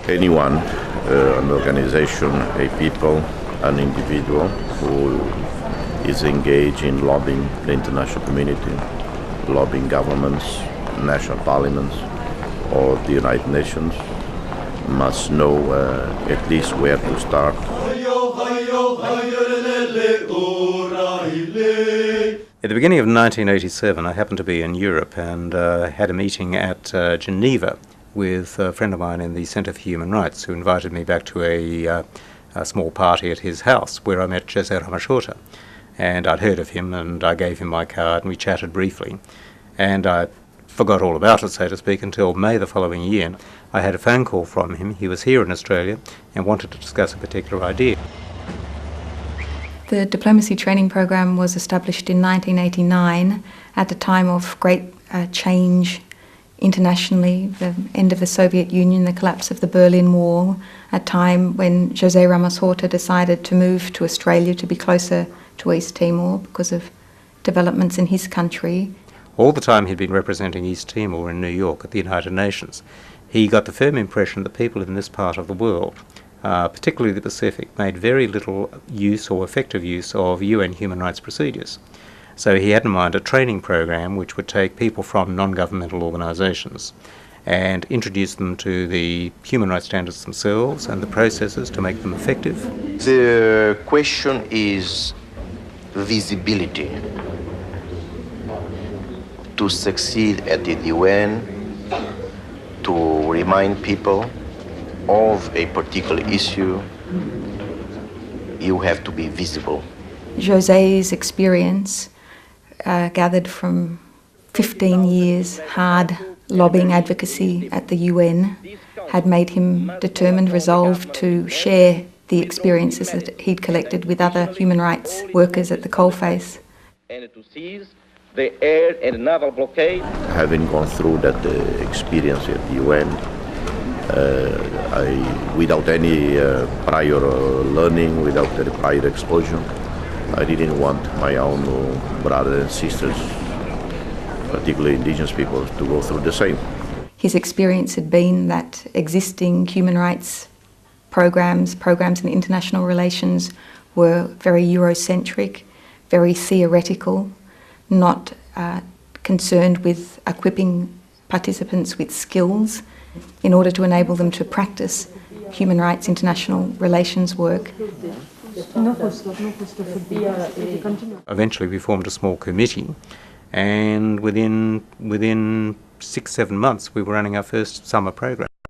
Anyone, an organization, a people, an individual who is engaged in lobbying the international community, lobbying governments, national parliaments, or the United Nations, must know at least where to start. At the beginning of 1987, I happened to be in Europe and had a meeting at Geneva with a friend of mine in the Centre for Human Rights, who invited me back to a small party at his house where I met Ramos-Horta. And I'd heard of him, and I gave him my card, and we chatted briefly. And I forgot all about it, so to speak, until May the following year. I had a phone call from him. He was here in Australia and wanted to discuss a particular idea. The diplomacy training program was established in 1989 at the time of great change internationally, the end of the Soviet Union, the collapse of the Berlin Wall, a time when José Ramos-Horta decided to move to Australia to be closer to East Timor because of developments in his country. All the time he'd been representing East Timor in New York at the United Nations, he got the firm impression that people in this part of the world, particularly the Pacific, made very little use or effective use of UN human rights procedures. So he had in mind a training program which would take people from non-governmental organisations and introduce them to the human rights standards themselves and the processes to make them effective. The question is visibility. To succeed at the UN, to remind people of a particular issue, you have to be visible. José's experience, gathered from 15 years hard lobbying advocacy at the UN, had made him determined, resolved to share the experiences that he'd collected with other human rights workers at the coalface. And to seize the air and naval blockade. Having gone through that experience at the UN, without any prior learning, without any prior exposure, I didn't want my own brothers and sisters, particularly indigenous people, to go through the same. His experience had been that existing human rights programs in international relations were very Eurocentric, very theoretical, not concerned with equipping participants with skills in order to enable them to practice human rights international relations work. Eventually we formed a small committee, and within 6-7 months we were running our first summer program.